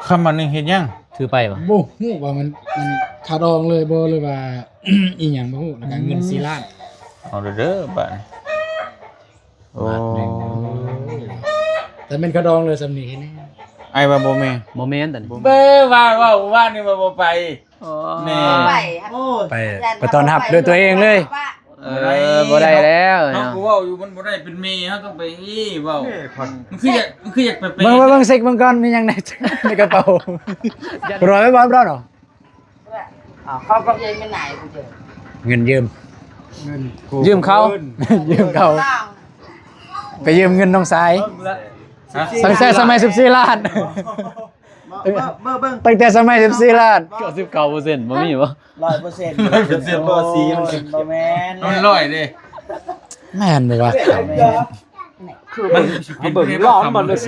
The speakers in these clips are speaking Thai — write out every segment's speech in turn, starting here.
คำมันนึงเฮ็ดยังถือไปบ่บ่ฮู้ว่ามันขาดองเลยบ่หรือว่า อีหยังบ่ฮู้แล้วก็เงิน4ล้านเอาเด้อบัดโอ้ แต่เป็นขาดองเลยสำนี้แน่ไอ้ว่าบ่แม่ บ่แม่นตอนนี้ เบ้อว่านี่ว่าบ่ไปแน่ ไปต้อนรับด้วยตัวเองเลยบ่ได้แล้ว เฮาก็เว้าอยู่มันบ่ได้เป็นเมย์เฮาต้องไปอีเว้ามันคืออยากไปเบิ่งเซ็กเบิ่งก่อนมีหยังในกระเป๋ารอยไว้บ่เนาะเขาก็ยังไม่ไหนกูเจอเงินยืมยืมเขาไปยืมเงินน้องสายตั้งแต่สมัย14ล้านตั้งแต่สมัย14ล้าน 99%บ่มีบ่ 100%บ่สีมันบ่แม่นมันร้อยเด้ แม่นบ่วะมันเบิ่งร้อนมันเลย100%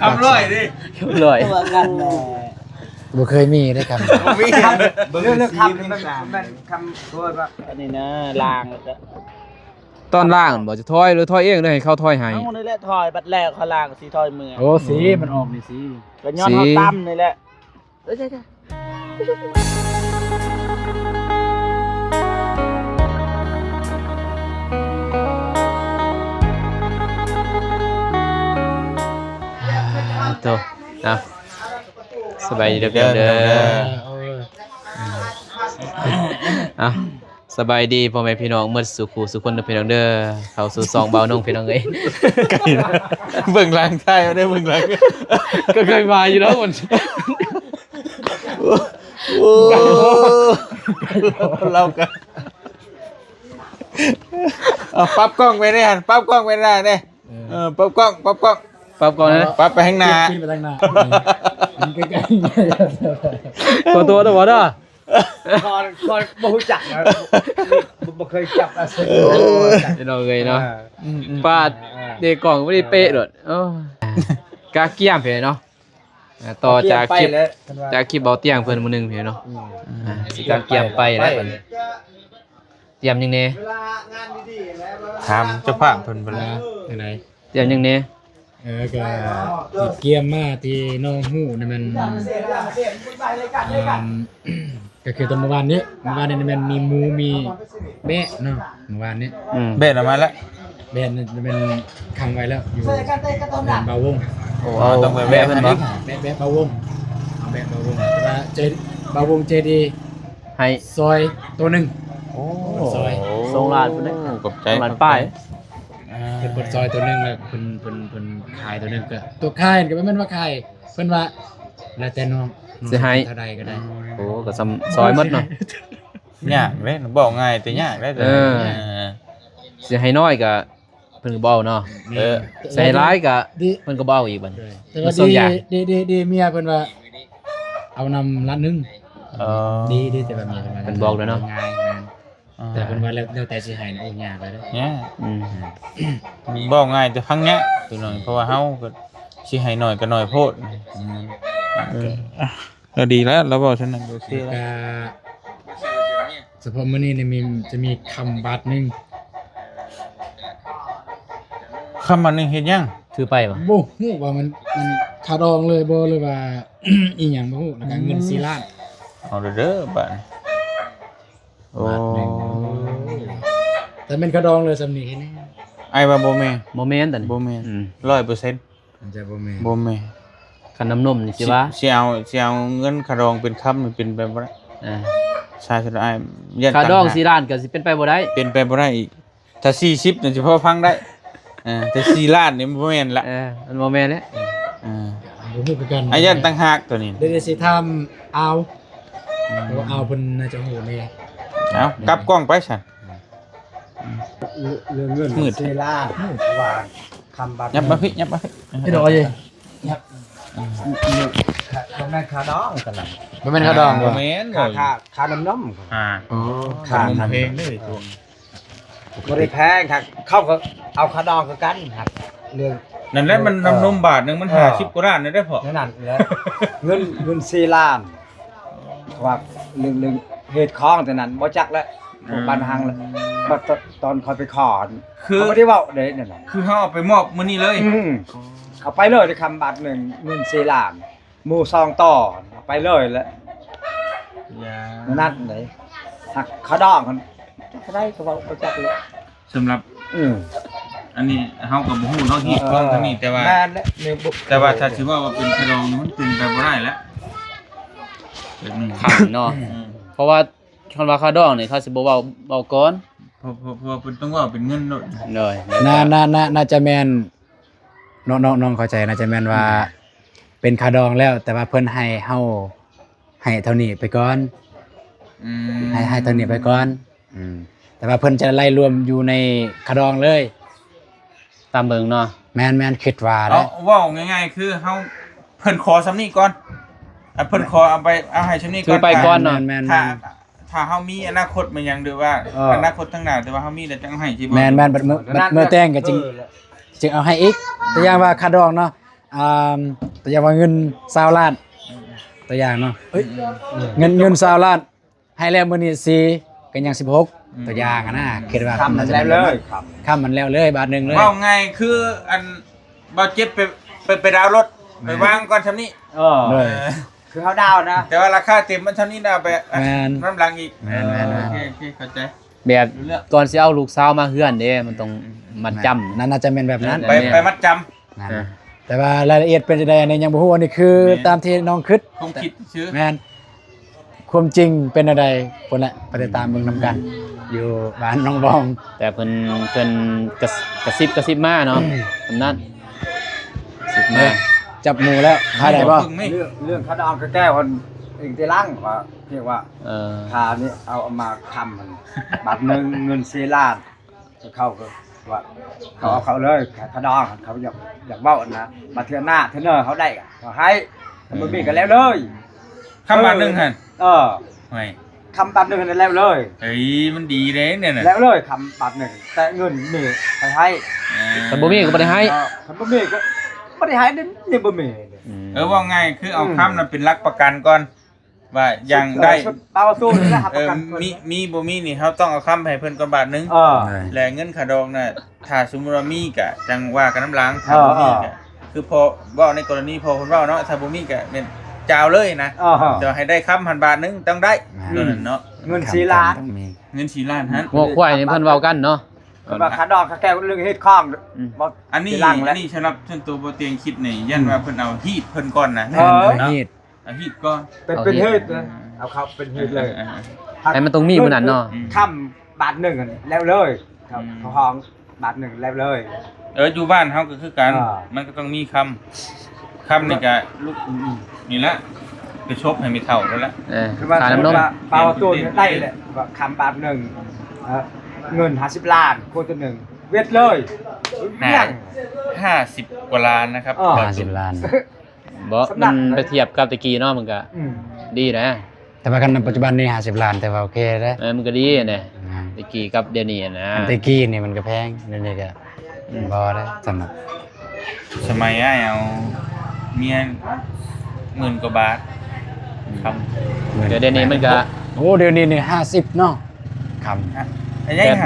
ทำร้อยดิร้อยตัวกันแหละบ่เคยมีได้คำเรื่องคำมันคำตัวว่าอันนี้นะลางแล้วก็ตอนล่างบ่จะถอยหรือถอยเองเลยให้เขาถอยให้เอานี่แหละถอยบัดแรกเขาลางสิถอยมือโอ้สีมันออกนี่สีก็ย้อนเฮาตั้มนี่แหละโตนะสบายดีเด้ออ่ะสบายดีพ่อแม่พี่น้องเมื่อสุขสุขคนเด้อพี่น้องเด้อเข้าสู่ซองเบานุ่งพี่น้องเอ้ยไก่เบิ่งหลังใช่บ่ได้เบิ่งหลังก็เคยมาอยู่แล้วมันโอ้เราก็เอาปรับกล้องไปได้หั่นปรับกล้องไปได้เด้ปรับกล้องปรับก่อนนะปรับไปข้างหน้าไปทางหน้ามันใกล้ๆตัวเด้อบ่เด้อก่อนบ่รู้จักนะบ่เคยจับอะไรพี่น้องเอ้ยเนาะปาดเด็กกล่องบ่ได้เป๊ะโดดกาเกียมเพิ่นเนาะต่อจากคลิปเบาเตียงเพิ่นมื้อนึงเพิ่นเนาะสิกาเกียมไปแล้วบัดนี้เตรียมยังแน่ถามเจ้าภาพเพิ่นบ่ล่ะไหนเตรียมยังแน่ก็เกียมมาที่น้องฮู้นี่มันก็คือตอนเมื่อวานนี้มันมีหมูมีแบะเนาะเมื่อวานนี้เบ็ดออกมาแล้วแบะมันเป็นขังไว้แล้วอยู่เบาวงโอ้ต้องไปแบะเพิ่นบ่แบะเบาวงเอาแบะเบาวงแต่ว่าเบาวงเจดีให้ซอยตัวนึงโอ้ซอย2ล้านพุ่นเด้ขอบใจล้านป้ายเพิ่นเปิดซอยตัวนึงแล้วเพิ่นขายตัวนึงก็ตัวขายก็บ่แม่นว่าขายเพิ่นว่าแล้วแต่น้องสิให้เท่าใดก็ได้โอ้ก็ซอยหมดเนาะยากเด้บอกง่ายแต่ยากได้สิให้น้อยก็เพิ่นก็เบาเนาะสิให้หลายก็เพิ่นก็เบาอีกบัดแต่ว่าดีเมียเพิ่นว่าเอานำล้านนึงดีแต่ว่าเมียเพิ่นว่าเพิ่นบอกแล้วเนาะง่ายแต่เพิ่นว่าแล้วแต่สิให้โอ้ยากเลยเด้อเนี่ยบอกง่ายแต่พังเนี้ยตัวน้อยเพราะว่าเฮาก็สิให้น้อยก็น้อยโพดก็ดีแล้วเราบอกฉันนั่นโอเคแล้วเฉพาะมื้อนี้เนี่ยจะมีคำบาทนึงคำมันนึงเฮ็ดยังถือไปบ่บ่ฮู้ว่ามันขาดองเลยบ่หรือว่า อีหยังบ่ฮู้แล้วก็เงิน4ล้านเอาเด้อบัดโอ้แต่เป็นขาดองเลยสำนี้แน่ไอ้ว่าบ่แม่นตอนนี้บ่แม่น 100% มันจะบ่แม่นบ่แม่นคันน้ำนมนี่สิว่าสิเอาเงินขาดองเป็นคำมันเป็นไปบ่ได้ใช่สุดอ้ายขาดอง4ล้านก็สิเป็นไปบ่ได้เป็นไปบ่ได้อีกถ้า40นี่สิพอฟังได้แต่4ล้านนี่บ่แม่นละมันบ่แม่นแล้วบ่ฮู้คือกันอายันตั้งหากตัวนี้เดี๋ยวสิทำเอาเพิ่นน่าจะฮู้แน่เอากลับกล้องไปซั่นเรื่องเงิน4ล้านว่าคำบัตรยับมาพี่พี่ดอกเอ้ยบ่แม่นค่าดองกันล่ะบ่แม่นค่าดองบ่แม่นค่าน้ำนมค่าเพลงเด้อตัวบ่ได้แพงครับเขาก็เอาค่าดองคือกันครับเรื่องนั่นแหละมันน้ำนมบาทนึงมัน50กว่าล้านได้พอนั่นแหละเงิน4ล้านว่าเรื่องเหตุของแต่นั้นบ่จักแล้วบ้านหังแล้วตอนคอยไปขอคือบ่ได้เว้าได้นั่นแหละคือเฮาเอาไปมอบมื้อนี้เลย เขาไปเลยได้คำบาทหนึ่งเงิน4ล้านหมู่ซองต่อไปเลยแล้ว อย่า นั่นไหนหักเขาดองกันเขาได้เขาบอกประจักษ์เลย สำหรับ อันนี้เฮาก็บ่ฮู้เนาะฮีดของทางนี้แต่ว่า แม่นและเนี่ยบุก แต่ว่าถ้าสิว่าเป็นขนมมันเป็นไปบ่ได้แล้วแบบนี้ ขันเนาะเพราะว่าคันว่าค่าดองนี่เขาสิบ่เว้าก่อน เพราะเพิ่นต้องว่าเป็นเงินโลด เลย น่าจะแม่นน้องเข้าใจน่าจะแม่นว่าเป็นคาดองแล้ว แต่ว่าเพิ่นให้เฮาให้เท่านี้ไปก่อน อืม ให้เท่านี้ไปก่อนแต่ว่าเพิ่นจะไล่รวมอยู่ในคาดองเลย ตามเบิ่งเนาะ แม่นคิดว่า เอา นะ เว้าง่ายๆคือเฮาเพิ่นขอสำนี้ก่อนเพิ่นขอเอาให้สำนี้ก่อน คือไปก่อนเนาะ แม่น ถ้าเฮามีอนาคตมันยังหรือว่าอนาคตข้างหน้าแต่ว่าเฮามีแล้วจังให้สิบ่ แม่นเมื่อแต่งก็จึงเอาให้อีกตัวอย่างว่าคาดองเนาะตัวอย่างว่าเงิน20ล้านตัวอย่างเนาะเงิน20ล้านให้แล้วมื้อนี้4ก็ยัง16ตัวอย่างอะนะคิดว่า ทำมันแล้วเลยครับ ค้ำมันแล้วเลยบาทหนึงเลย เว้าง่ายคืออันบ่เจ็บไปดาวน์รถไปวางก่อนซำนี้ เลย คือเขาดาวนะ แต่ว่าราคาเต็มมันซำนี้น่ะไป แม่น น้ำหลังอีก แม่น โอเคเข้าใจ แบบก่อนสิเอาลูกสาวมาเฮือนเด้มันต้องมัดจำ น่าจะเป็นแบบนั้น ไปมัดจำ นั่นแต่ว่ารายละเอียดเป็นจังได๋เนี่ยยังบ่ฮู้อันนี้คือ แม่น ตามที่น้องคิด คงคิดซื้อ แม่นความจริงเป็นอะไรพุ่นแหละไปติดตามเบิ่งนํกัน อยู่บ้านน้องบอง แต่เพิ่นกระซิบมาเนาะสำนั้นสิบมา จับหมู่แล้วทายได้บ่ เพิ่งไม่ เรื่องเขาดองก็แก้คนเองที่ล่างว่าเรียกว่า คานี่เอามาทำมันบาทหนึ่งเงิน4ล้านเขาก็ว่าเขาเอาเขาเลยเขาดองเขาอยากเบ้านะมาเทื่อหน้าเทื่อเนอเขาได้เขาให้ทำมันมีกันแล้วเลย คำบาทหนึงหั่น ไม่ คำบาทหนึ่งนั่นแล้วเลย เฮ้ยมันดีเด้เนี่ยน่ะ แล้วเลยคำบาทหนึ่งแต่เงินนี่ไปให้ แต่บ่มีก็บ่ได้ให้ ทำบะหมี่ก็ไม่ได้ให้นี่บะหมี่ ว่าไงคือเอาคำนั้นเป็นหลักประกันก่อนว่ายังได้ เปล่าสู้นี่นะครับประกัน มีบ่มีนี่เขาต้องเอาคำให้เพิ่นก่อนบาทหนึงและเงินค่าดองน่ะถ้าสมมุติว่ามีก็จังว่ากันน้ำหล้างถ้าบ่มีก็คือพอเว้าในกรณีพอเพิ่นเว้าเนาะถ้าบ่มีก็เป็นเจ้าเลยนะเดี๋ยวให้ได้คำ1,000 บาทนึงต้องได้ตัวนั้นเนาะ เงิน4ล้าน ต้องมี เงิน4ล้านหั่น หัวควายนี่เพิ่นเว้ากันเนาะ ว่าขาดอกขาแก้วเรื่องเฮ็ดข้อง อันนี้ ล่างแล้ว นี่สำหรับส่วนตัวบ่เตียงคิดนี่ยันว่าเพิ่นเอาฮีดเพิ่นก่อนนะ ฮีด เอาฮีดก่อน เป็นเฮ็ดนะเอาเขาเป็นเฮ็ดเลย ให้มันต้องมีมื้อนั้นเนาะ ค่ำบาทหนึ่งแล้วเลยครับเขาห้องบาทหนึ่งแล้วเลย อยู่บ้านเฮาก็คือกัน อ่า มันก็ต้องมีคำนี่ก็ลูกนี่ละไปชบให้มีเท่าแล้วละ คือว่า ค่าน้ำนม เปล่าตัวนี้ได้เลยว่าคำบาทหนึ่งเงิน50ล้านคนตัวหนึ่งเวทเลยยัง 50 กว่าล้านนะครับ อ่า บาทสุด 50ล้าน บ่มันไปเทียบกับตะกี้เนาะมันก็ดีนะ แต่ว่ากันปัจจุบันนี้50ล้านแต่ว่าโอเคเด้อ มันก็ดีนะตะกี้กับเดี๋ยวนี้นะ อันตะกี้นี่มันก็แพงเดี๋ยวนี้ก็บ่ได้สำหรับ สมัยอ้ายเอาเมีย10,000 กว่าบาทครับ เดี๋ยวนี้มันก็ โอ้เดี๋ยวนี้นี่50เนาะคำ ไอ้ยัง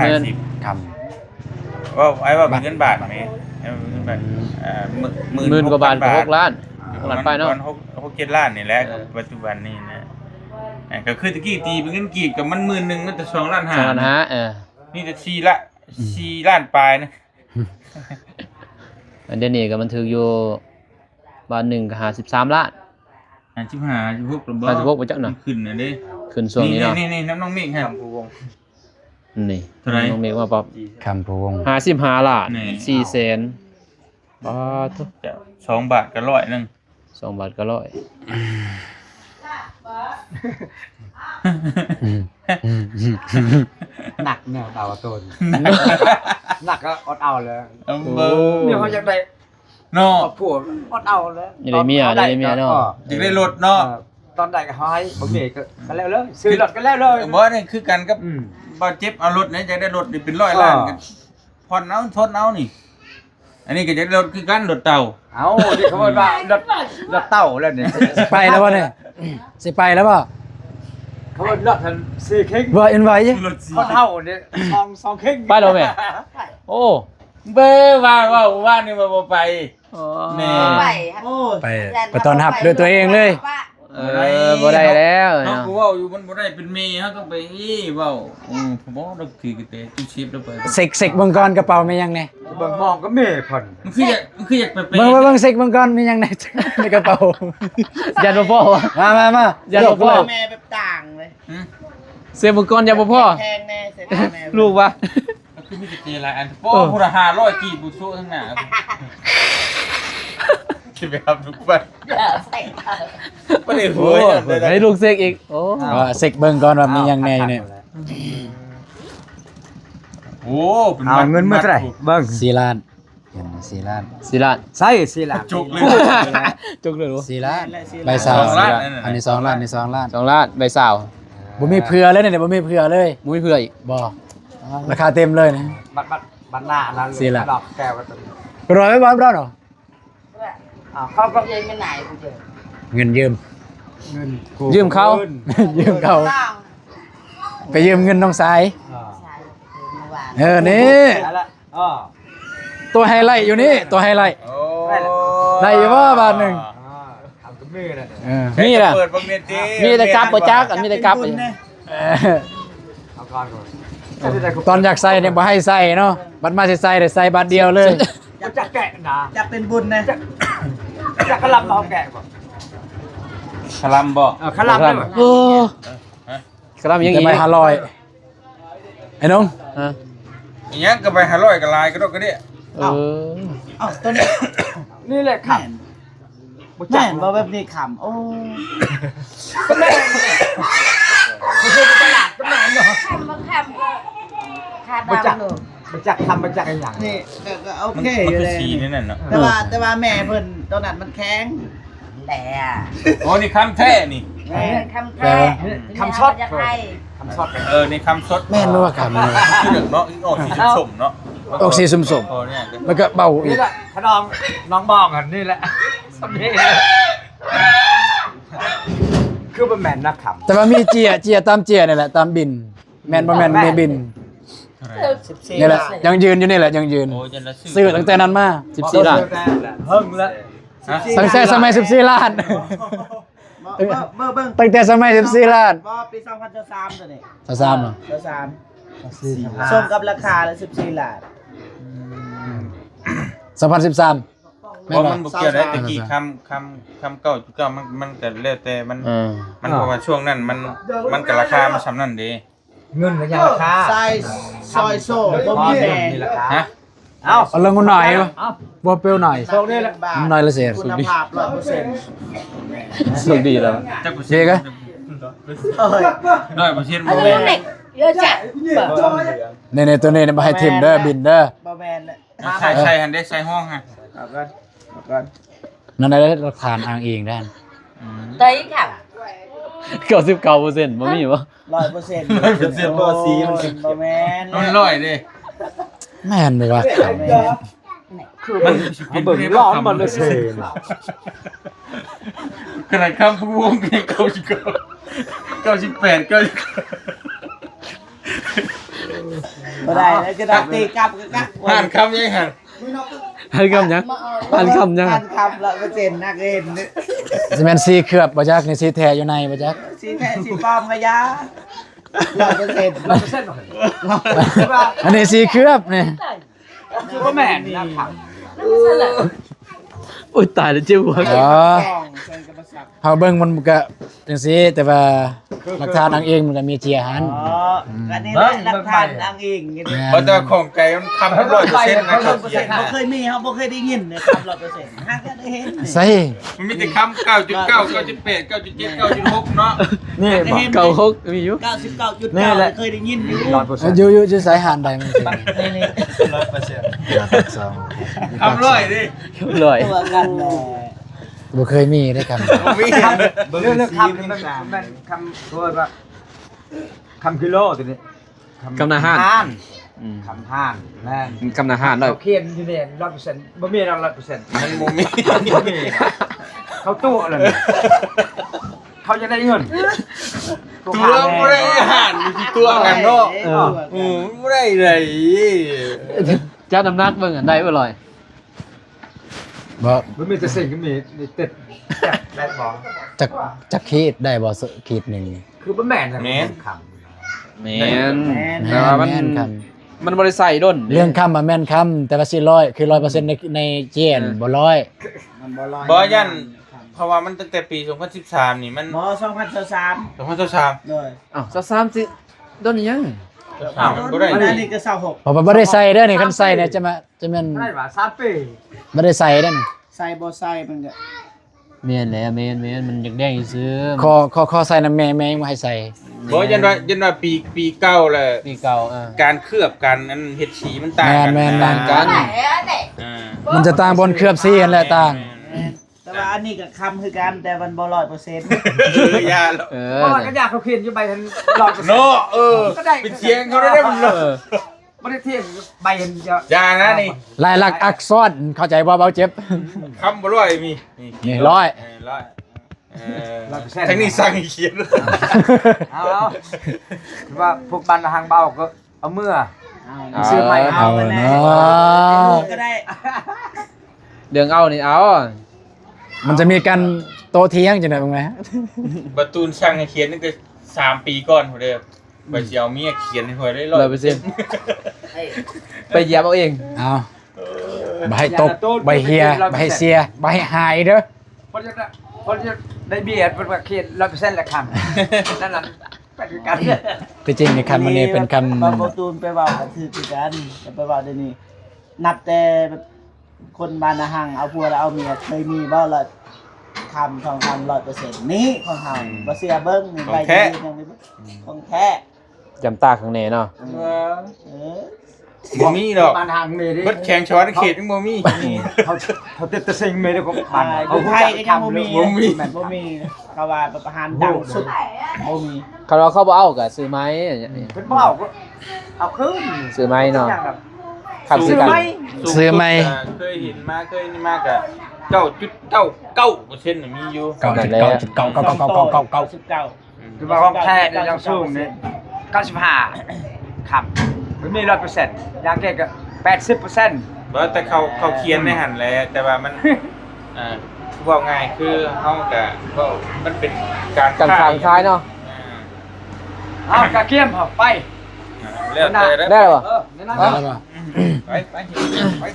ค ว่าไอ้ว่าเป็นเงินบาทไหมเงินบาทหมื่นกว่าบาทก็6ล้าน6ล้านไปเนาะ 6-7 ล้านนี่แหละปัจจุบันนี่นะก็คือตะกี้ตีเป็นเงินกีบกับมัน10,000มันแต่2ล้าน 2ล้าน 5 5นี่แต่4ล้านปลายนะ อันเดี๋ยวนี้ก็มันถึกอยู่บาทหนึงก็53ล้าน 55 16 56บ่จักเนาะ ขึ้นน่ะเด้ ขึ้นช่วงนี้เนาะ นี่น้องเมฆฮะ นี่ เท่าไหร่ น้องเมฆว่าป๊อบ คำผู้วง 55ล้าน นี่ 4แสนบาท จะ2 บาทก็100นึง 2บาทก็100 หนักเนี่ยดาวตัวหนักก็อดเอาเลย เนี่ยเขาอยากได้ เนาะ ผัวอดเอาเลย นี่ได้เมียเนาะ อยากได้รถเนาะ ตอนใดก็ให้บะหมี่ก็แล้วเลยซื้อรถก็แล้วเลย บ่นี่คือกันกับบ่เจ็บเอารถนะจะได้รถนี่เป็น100ล้านกันผ่อนเอาทนเอานี่ อันนี้ก็จะได้รถคือกันรถเต่า เอาดิเขาบอกว่ารถเต่าแล้วเนี่ย สิไปแล้วบ่เนี่ยสิไปแล้วบ่ เขาบอกรถทันซีเค้ก บ่อินไว้ยัง รถสี คนเท่าเนี่ยซองเค้ก ไปแล้วแม่โอ้ เบ้อว่านี่ว่าบ่ไป แม่ ไป ไปต้อนรับด้วยตัวเองเลย บ่ได้แล้ว เนาะ เนาะ กูเว้าอยู่มันบ่ได้เป็นเมย์เฮาต้องไปเว้าผมบอกเราถือกระเตะจุชิปแล้วไป เสกเบิ่งก่อนกระเป๋ามีหยังแน่ เบิ่งมองก็แม่เพิ่น มันคืออยากไปเป็น เบิ่งเสกเบิ่งก่อนมีหยังแน่ ในกระเป๋า ยันบ่พ่อวะ มา ยันบ่พ่อ แม่แบบต่างเลย เสียบุกรยันบ่พ่อ แพงแน่เสร็จแม่ ลูกวะ มันคือมีกระเตะหลายอันโป้พูด500กีบบุโซทั้งหน้าคิดไปครับทุกคนบ่ได้หัว ให้ลูกเสกอีกโอ้ เสกเบิ่งก่อนว่ามีหยังแน่อยู่เนี่ย โอ้เป็น เอาเงินมาเท่าไหร่เบิ่ง 4 ล้านเห็น4 ล้าน สิล้าน ใส่สิล่ะ จุกเลย จุกเลยเหรอ 4 ล้านใบสาว 2 ล้าน อันนี้2 ล้านนี่2 ล้าน 2ล้านใบสาว บ่มีเผื่อเลยเนี่ยบ่มีเผื่อเลย มุ้ยเพื่ออีก บ่ราคาเต็มเลยนะ บัดหน้านั้น สิล่ะ ดอกแก้วก็ตัวนี้ ร้อยไว้บ่บ่เนาะ เขาก็ เย็นไม่ไหนกูเจอ เงินยืม เงิน ยืมเขา ยืมเขา ต้อง ไปยืมเงินน้องสาย ใช่เมื่อวาน นี่ แล้วละตัวไฮไลท์อยู่นี่ตัวไฮไลท์ โอ้ ได้อยู่ว่าบาทหนึ่ง ทำกับมือน่ะ นี่แหละ เปิดบังเนตี มีแต่กลับบ่จักอันมีแต่กลับ เอาก่อนก่อน ตอนอยากใส่เนี่ยบ่ให้ใส่เนาะบัตรมาสิใส่แต่ใส่บาทเดียวเลย จะแกะนะ จะเป็นบุญนะ จะกระลำเอาแกะบ่ คลัมบ่ กระลำได้บ่ โอ้กระลำยัง จะ อีก ไป500ไอ้น้อง ฮะ อีหยังก็ไป500ก็ลายก็ดอกก็เด้ เออ อ้าวต้นนี้ นี่แหละขับ แม่นบ่แบบนี้ขำโอ้ ไม่ใช่ตลาดก็แม่นเนาะ ขำมาขำก็ขาด มาจาก ดำเลย มาจากทำมาจากอย่าง นี่ก็โอ มัน เค มัน อยู่ คือ เลย สีนี่นั่นเนาะ แต่ว่าแม่เพิ่นตอนนั้นมันแข็งแต่ โอ้นี่คำแท้นี่ แม่คำแท้คำช็อตจะให้ ทำซอส นี่คำสด แม่นบ่ว่าคำนี้ คือเรื่องเนาะอีกออกสีส้มๆเนาะ ออกสีส้ม โอ้เนี่ย ๆแล้วก็เบาอี นี่ ก แหละขนองน้องบอกกันนี่แหละสำเนียงคือเป็นแมนนักขับ แต่ว่ามีเจียตามเจียนี่แหละตามบิน แม่นบ่แม่นมีบินนี่แหละยังยืนอยู่นี่แหละยังยืน โอ้ยันละ ซื้อตั้งแต่นั้นมา 14ล้าน เฮิ่งแล้ว ตั้งแต่สมัย14ล้าน เบิ่ง ตั้งแต่สมัย14ล้าน บ่ปี2023ตัวนี้ 23เนาะ 23ส่งกับราคาละ14ล้าน 2013 เพราะมันบ่เกี่ยวได้ตะกี้คำเก่าจุดเก่ามันก็แล้วแต่มันเพราะว่าช่วงนั้นมันก็ราคามันสำนั่นเด้ เงินกับยาราคา ใส่ซอยโซ่บ่มีแม่ นี่ราคา ฮะ เอา เอาลงหน่อยบ่ เอา บ่เปรี้ยวหน่อย โซ่นี่แหละบาท หน่อยละเสีย คุณภาพ 100% สุดดีแล้ว จักเปอร์ เจ๊ เซ็นต์ กะ เอ้ย 100%บ่ อัน แม่ นี้ น เด็กเยอะจัด นี่ตัวนี้บ่ให้ทิ่มเด้อบินเด้อ บ่แม่นเลย ใส่หันได้ใส่ห้องฮะ เอาก่อน นั่นได้หลักฐานอ้างอิงได้ เต้ยค่ะ 99%บ่มีบ่ 100%บ่สีมันบ่แม่น มันร้อยเด้ แม่นบ่วะ มัน เบิ่งร้อนมันเลยเซ่ ขนาดคำพูวงเพลง98 บ่ได้แล้วจะต้องตีกลับกะ ผ่านคำยังหัน หันคำยังหันคำยัง หันคำ100%นักเรียน สิแม่นสีเคลือบบ่จักนี่สีแท้อยู่ในบ่จัก สีแท้สีปลอมกะยา100% อันนี้สีเคลือบนี่ คือว่าแมนนักขับ อุ้ยตายแล้วเจ็บหัว อ๋อเฮาเบิ่งมันก็จังซี่แต่ว่าหลักฐานอ้างอิงมันก็มีเจียหัน อ๋ออันนี้แหละหลักฐานอ้างอิงนี่ เพราะแต่ของไก่มันคำ100%นะครับ บ่เคยมีครับบ่เคยได้ยินนะครับ100%หากได้เห็น ใส่ มันมีแต่คำ9.9 9.8 9.7 9.6 เนาะ นี่ เก่าฮกมีอยู่ 99.9เคยได้ยินอยู่ อยู่สายหานใดมันสิ นี่ คำร้อยดิ ลอย ตัวกันแหละ บ่เคยมีได้คำ มี เรื่องคำนี่มันคำโทษว่าคำกิโลตัวนี้ กำนาห้าน คำห้านแม่น กำนาห้านหน่อย เขาเคียนอยู่เนี่ย100%บ่มีเรา100% มันบ่มี เขาตู้เลยเขาจะได้เงิน ตัวบ่ได้อาหารมีตัวกันเนาะบ่ได้เลย เจ้าน้ำหนักเบิ่งอันใดบ่ลอย บ่ มันมีแต่สิ่งที่มีติดได้บ่ จักขีดได้บ่ขีดหนึง คือบ่แม่นนะคำ แม่น แม่น แต่ว่ามัน แม่นค มันบ่ได้ใส่ด้น ำเรื่องคำมาแม่นคำแต่ว่าสิ100คือ 100% ในเจนบ่ร้อย มันบ่ลอย บ่ยันเพราะว่ามันตั้งแต่ปี2013นี่มัน บ่2023 2023 เลย อ้าว23สิด้นยัง อ้าวมันบ่ได้ อัน นี่ นี้ก็26 เพราะว่าบ่ได้ใส่เด้อนี่คันใส่เนี่ยจะแม่น ได้ว่า3ปี บ่ได้ใส่เด้อนี่ ใส่บ่ใส่มันก็ แม่นแหละแม่นมันอยากแดงซื้อ ขอใส่น้ำแม่บ่ให้ใส่ บ่ยันว่าปีเก่าแหละ ปีเก่าการเคลือบกันอันเฮ็ดสีมันต่างกัน แม่น ต่างกัน อ่า มันจะต่างบนเคลือบสีนั่นแหละต่าง แต่ว่าอันนี้ก็คำคือกันแต่มันบ่100% ยาแล้ว เพราะว่าก็อยากเขาเขียนอยู่ใบทันหลอด โนเป็นเสียงเขาได้มันเลย บ่ได้เทียนใบเห็นจะ ยานะนี่ ลายลักษณ์อักษรเข้าใจบ่เบาเจ็บ คำบ่ร้อยมี นี่ร้อย ร้อยทั้งนี้สั่งให้เขียน เอาคือว่าพวกบ้านทางเบาก็เอาเมื่อ ซื้อใหม่ เอา เอา เนา แน่ ะ ก็ได้ เรื่องเอานี่เอา มันจะมีการโตเถียงจังได๋บ้างไหม ประตูนสั่งให้เขียนตั้งแต่3 ปีก่อนพุ่นเด้อบ่สิเอาเมียเขียนให้ข่อยได้100%ไปเหยียบเอาเอง เอาบ่ให้ตกบ่ให้เฮียบ่ให้เสียบ่ให้หายเด้อ เพราะจะได้เบียดเป็นว่าเขียน100%ละคำนั่นแหละไปด้วยกัน ที่จริงในคำมันนี่เป็นคำ บางตูนไปเว้าก็คือกันแต่ไปเว้าเดี๋ยวนี้นับแต่คนบ้านนาหังเอาผัวแล้วเอาเมียเคยมีบ่ล่ะคำทองคำ100%นี้ของเฮาบ่เชื่อเบิ่งนี่ใบเดียวยังไม่เบิ่งของแท้ จำตาข้างในเนาะ เออ บ่มีดอก บ้านทางมีดิ เบิดแข่งช้อนเขตยังบ่มี เขาติดแต่สิ่งมีแต่ของบ้าน อยู่ไทยก็ยังบ่มี บ่มี บ่มีก็ว่าประหารดังสุดบ่มี เขาเราเข้าบ่เอาก็ซื้อไม้อย่างเงี้ย เป็นเปล่าก็เอาขึ้น ซื้อไม้เนาะ อย่างแบบ ขับซื้อกัน ซื้อไหม เคยเห็นมาเคยนี่มากะ9.99%น่ะมีอยู่ เก่า คือว่าของแท้เนี่ยยังสูงเนี่ย95ครับไม่มี100%อย่างแก่ก็80% บ่แต่เขาเขียนในหันแหละแต่ว่ามันคือว่าง่ายคือเฮาก็ว่ามันเป็นการ กันทางท้ายเนาะ เอากระเกียมเอาไป แล้วแต่ ได้หรอ นั่นนะ แล้วบ่ ไป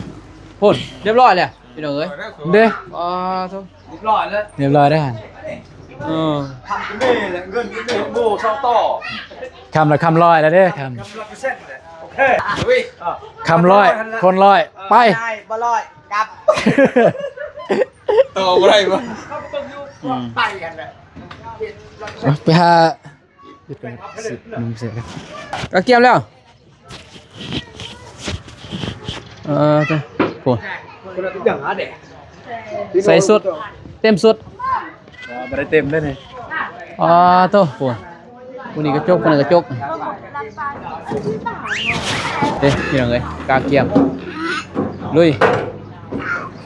พูดเรียบร้อยเลยพี่น้องเอ้ย เด้อ อ๋อทุก เรียบร้อยแล้ว เรียบร้อยได้อ ทำกันนี่แหละเงินกันนี่โบสองต่อ คำละคำร้อยแล้วเด้อค 100%เลยโอเค เฮ้ย ำคำร้อยคนร้อยไป ได้บ่ร้อยกลับ ต่อบ่ได้บ่ เขาก็ต้องอยู่ไปกันแหละ ไปหาหยุดก่อนนุ่มเสียกัน ก็เกี่ยมแล้วจ้ะพูด คนละอย่างอ่ะเด็ก ใส่สุดเต็มสุด บ่ได้เต็มได้อนี่ อ๋อโตพูดคนนี้กระจกคนนี้กระจกเด้พี่น้องเอ้ยกาเกี่ยมลุย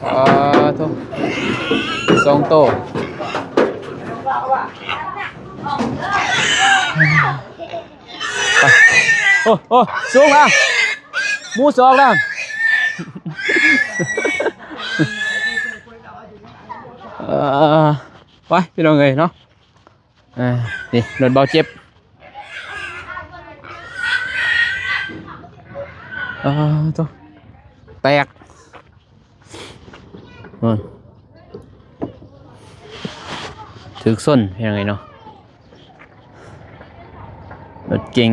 อ๋อโต2โตไปโอ้สูงอ่ะหมูสองแล้วไปพี่น้องเอ้ยเนาะนี่รถเบาเจ็บตัวแตกถึกส้นยังไงเนาะรถเก๋ง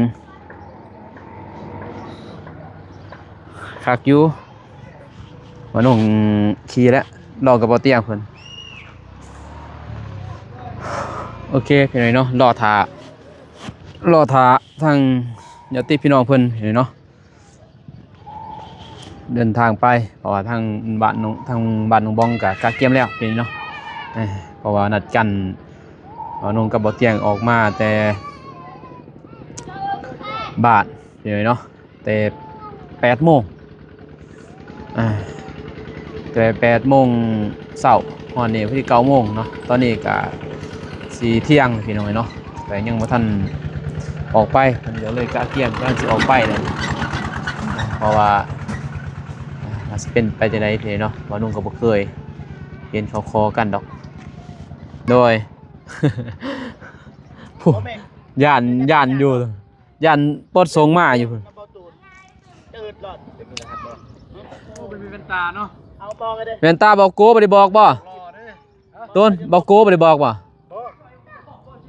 คักอยู่วันนุ่งขี่แล้วรอกับเบาเตี้ยเพิ่นโอเคพี่น้องเนาะรอท่าทางญาติพี่น้องเพิ่นเห็นเนาะเดินทางไปเพราะว่าทางบ้านน้องบองกับกาเกียมแล้วพี่เนาะเพราะว่านัดกันน้องกับบ่เตียงออกมาแต่บ้านพี่เนาะแต่8 โมงแต่8 โมงเช้าฮอดนี่พอดี9 โมงเนาะตอนนี้ก็สีเที่ยงพี่น้องเนาะแต่ยังบ่ทันออกไปมันเดี๋ยวเลยกะเกียมกำลังสิออกไปเลยเพราะว่ามันสิเป็นไปจังได๋พี่เนาะว่านุ่งก็บ่เคย เห็นเขาคอกันดอกโดย ผู้ย่านอยู่ย่านปลดทรงมาอยู่พุ่น จืดหลอด เป็นเป็นตาเนาะ เอาบอกกันเด้ แว่นตาบอกโกบ่ได้บอกบ่ต้นบอกโกบ่ได้บอกบ่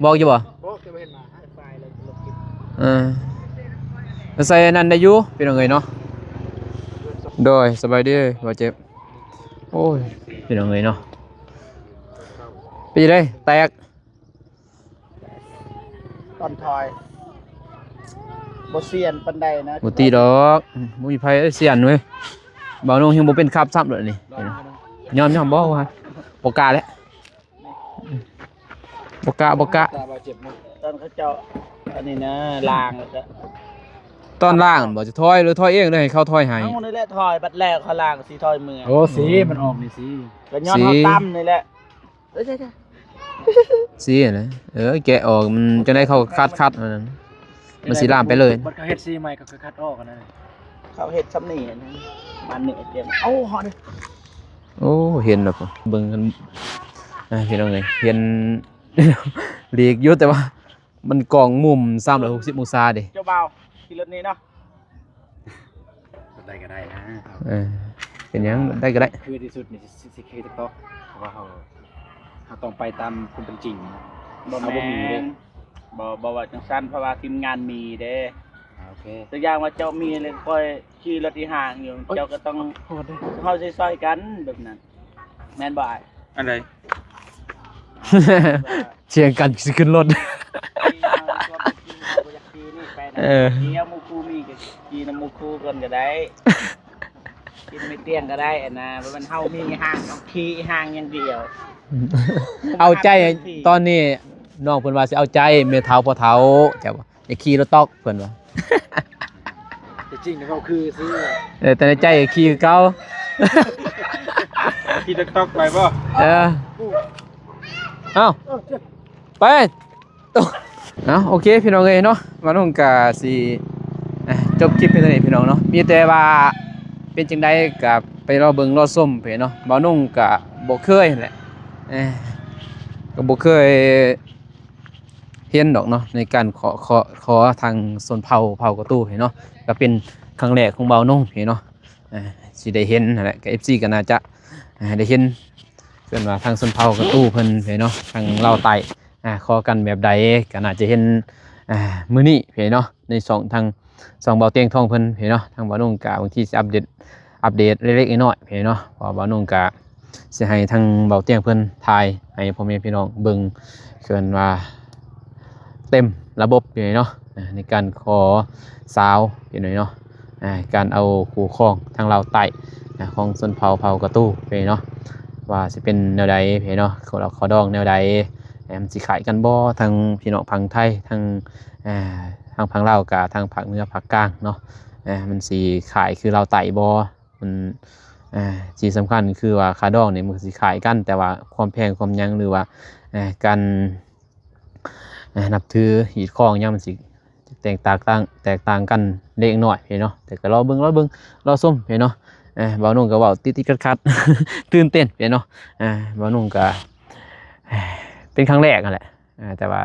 บอกอยู่บ่ บอกจะเห็นมาไฟเลยลบคลิป ใส่นั่นได้อยู่พี่น้องเอ้ยเนาะโดยสบายดีบ่เจ็บโอ้ยพี่น้องเอ้ยเนาะไปได้แตก ตอนทอยบ่เซียนปันใดนะ บ่ตีดอกบ่มีไผเสียนเว้ยบ่าวน้องยังบ่เป็นครับซ้ำเลยนี่ยอมบ่ว่าบ่กล้าแล้วบ่กล้า ตอนเขาเจ้าอันนี้นะลางแล้วก็ ตอนล่างบ่จะถอยหรือถอยเองเลยให้เขาถอยให้ เอานี่แหละทอยบัดแรกเขาลางสีทอยมือ โอ้สีมันออกนี่สี ก็ย้อนเขาตั้มนี่แหละเอ้ยใช่ สินะแกะออกมันจะได้เข้าคัดมันสิลามไปเลย มันก็เฮ็ดสีใหม่ก็คัดออกกันนั่น เขาเฮ็ดซ้ำนี่นะมันนี่เตรียมเอาหอนี่ โอ้เห็นแล้วพุ่นเบิ่งกันพี่น้องเอ้ยเห็น หลีกอยู่แต่ว่า มันกองมุม360องศาเด้ เจ้าบ่าวขี่รถนี้เนาะ ได้ก็ได้นะ เป็นหยังได้ก็ได้ คือที่สุดนี่สิเคติ๊กต็อกเพราะว่าเขาต้องไปตามความเป็นจริง บ่ เอาบ่มีเด้ บ่ว่าจังซั่นเพราะว่าทีมงานมีเด้ โอเค ตัวอย่างว่าเจ้ามีเลยค่อยขี่รถที่ห่างอยู่เจ้าก็ต้อง โทษเด้ เฮาซอยๆกันแบบนั้นแม่นบ่อ้าย อะไร เชียงกันสิขึ้นรถ เออ นี่เอาหมูคูมีก็กินน้ำหมูคูก่อนก็ได้ กินไม่เตี้ยงก็ได้อะนะเพราะมันเฮามีห้างต้องขี่ห้างอย่างเดียว เอาใจตอนนี้น้องเพิ่นว่าสิเอาใจแม่เฒ่าพ่อเฒ่าจ้ะบ่อย่าขี่รถตอกเพิ่นว่า แต่จริงๆเขาคือซื้อ แต่ในใจก็ขี่คือเก่า ที่ตะคอกไปบ่ เออเอ้าไปโอเคพี่น้องเอ้ยเนาะมาน้องก็สิจบคลิปเพียงเท่านี้พี่น้องเนาะมีแต่ว่าเป็นจังได๋ก็ไปรอเบิ่งรอส้มเพิ่นเนาะบ่าวนุ่งก็บ่เคยนั่นแหละก็บ่เคยเห็นดอกเนาะในการขอทางชนเผ่ากระตู้เห็นเนาะก็เป็นครั้งแรกของบ่าวนุ่งเห็นเนาะสิได้เห็นนั่นแหละก็ FC ก็น่าจะได้เห็นเพิ่นว่าทางชนเผ่ากระตู้เพิ่นเห็นเนาะทางลาวใต้ขอกันแบบใดก็น่าจะเห็นมื้อนี้เห็นเนาะในทางเบาเตียงทองเพิ่นเห็นเนาะทางบ่าวนุ่งก็บางทีสิอัปเดตเล็กๆน้อยๆเห็นเนาะเพราะบ่าวนุ่งก็สิให้ทางเบาเตียงเพิ่นถ่ายให้พ่อแม่พี่น้องเบิ่งเพิ่นว่าเต็มระบบอยู่เนาะในการขอสาวอยู่เนาะการเอาคู่ครองทางลาวใต้ของชนเผ่ากระตู้ไปเนาะว่าสิเป็นแนวใดไปเนาะขอดองแนวใดมันสิขายกันบ่ทางพี่น้องพังไทยทางพังลาวกับทางภาคเหนือภาคกลางเนาะมันสิขายคือลาวใต้บ่มันที่สำคัญคือว่าค่าดองนี่มันสิขายกันแต่ว่าความแพงความหยังหรือว่าการนับถือหีดข้องเนี่ยมันสิแตกต่างกันเล็กน้อยเนาะแต่ก็รอเบิ่งรอส้มเนาะบ่าวนุ่งก็เว้าติดๆขัดๆ ตื่นเต้นเนาะบ่าวนุ่งก็เป็นครั้งแรกนั่นแหละแต่ว่า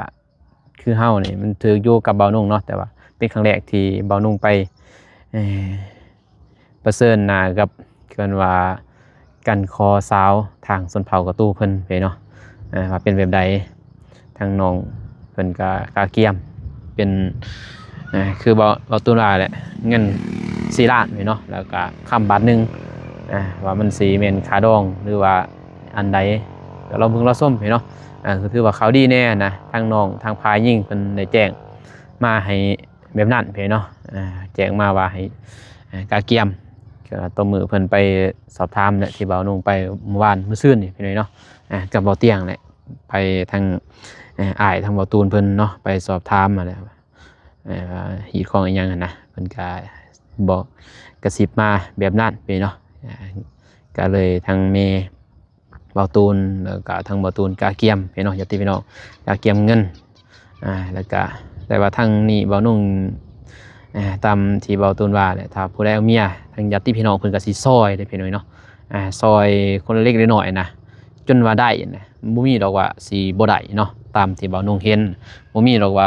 คือเฮานี่มันถืออยู่กับบ่าวนุ่งเนาะแต่ว่าเป็นครั้งแรกที่บ่าวนุ่งไปประเสริญหน้ากับเกินว่ากันคอสาวทางชนเผ่ากระตู้เพิ่นเนาะว่าเป็นแบบใดทางน้องเพิ่นก็กาเกียมเป็นคือบ่ตุลาแหละเงิน4ล้านเนาะแล้วก็คำบาทนึงว่ามันสิแม่นค่าดองหรือว่าอันใดก็เราเบิ่งเราส้มเนาะคือถือว่าเขาดีแน่นะทางน้องทางพายยิ่งเพิ่นได้แจ้งมาให้แบบนั้นเนาะแจ้งมาว่าให้กาเกียมก็ตัวมือเพิ่นไปสอบถามเนี่ยที่บ่าวนุ่งไปเมื่อวานมื้อซื่นนี่พี่น้อยเนาะกับบ่าวเตียงแหละไปทางอ้ายทางบ่าวตูนเพิ่นเนาะไปสอบถามมาแล้วหีดของอีหยังนะเพิ่นก็บอกกระซิบมาแบบนั้นไปเนาะก็เลยทางเมบ่าวตูนแล้วก็ทางบ่าวตูนกาเกียมพี่น้องญาติพี่น้องกาเกียมเงินแล้วก็แต่ว่าทางนี้บ่าวนุ่งตามที่บ่าวตูนว่าแหละถ้าผู้ใดเอาเมียทางญาติพี่น้องเพิ่นก็สิซอยได้พี่น้อยเนาะซอยคนเล็กน้อยนะ จนว่าได้นะบ่มีดอกว่าสิบ่ได้เนาะตามที่เบานุ่งเห็นบ่มีดอกว่า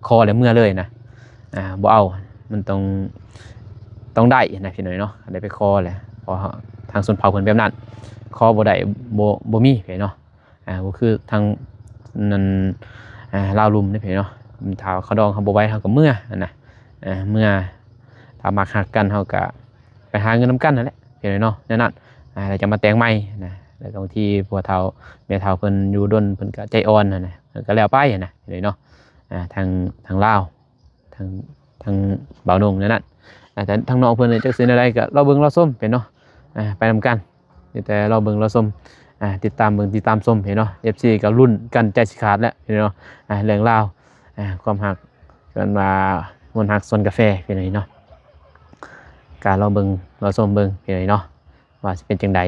คอแล้วเมื่อเลยนะบ่เอามันต้องได้นะพี่น้อยเนาะได้ไปคอแหละเพราะทางชนเผ่าเพิ่นแบบนั้นคอบ่ได้บ่มีพี่เนาะก็คือทางนั้นลาวลุมนี่พี่เนาะถ้าเขาดองเขาบ่ไว้เขาก็เมื่อนะเมื่อถ้ามักฮักกันเขาก็ไปหาเงินนำกันนั่นแหละพี่น้อยเนาะแน่นอนแล้วจะมาแต่งใหม่นะแล้วบางทีผัวเฒ่าแม่เฒ่าเพิ่นอยู่ดนเพิ่นก็ใจอ่อนนะก็แล้วไปนะพี่น้อยเนาะทางลาวทางบ่าวนงนั่นน่ะแต่ทางน้องเพิ่นจักสิอะไรก็เราเบิ่งเราส้มเป็นเนาะไปนำกันแต่เราเบิ่งเราส้มติดตามเบิ่งติดตามส้มเห็นเนาะ FC ก็รุ่นกันใจสิขาดแล้วเห็นเนาะเรื่องราวความฮักกันมามวนฮักซนกาแฟเป็นไงเนาะการเราเบิ่งเราส้มเบิ่งเป็นไงเนาะว่าสิเป็นจังใด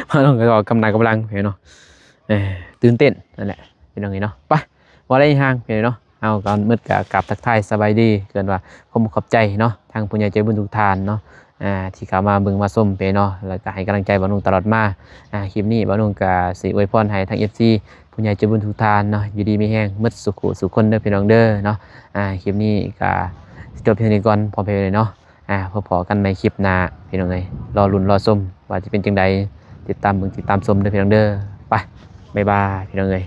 มาลงก็กำลังเป็นเนาะตื่นเต้นนั่นแหละเป็นจังไงเนาะไปบ่ได้ห่างเป็นไงเนาะเอาก่อนมืดก็กลับทักทายสบายดีเกินว่าผมขอบใจเนาะทางผู้ใหญ่ใจบุญทุกท่านเนาะที่เข้ามาเบิ่งมาส้มไปเนาะแล้วก็ให้กำลังใจบ่าวนุ่งตลอดมาคลิปนี้บ่าวนุ่งก็สิอวยพรให้ทาง FC ผู้ใหญ่ใจบุญทุกท่านเนาะอยู่ดีมีแฮงหมดสุขสุขคนเด้อพี่น้องเด้อเนาะคลิปนี้ก็จบเพียงนี้ก่อนพอเพลเลยเนาะพอกันในคลิปหน้าพี่น้องเอ้ยรอลุ้นรอส้มว่าจะเป็นจังใดติดตามเบิ่งติดตามส้มเด้อพี่น้องเด้อไปบ๊ายบายพี่น้องเอ้ย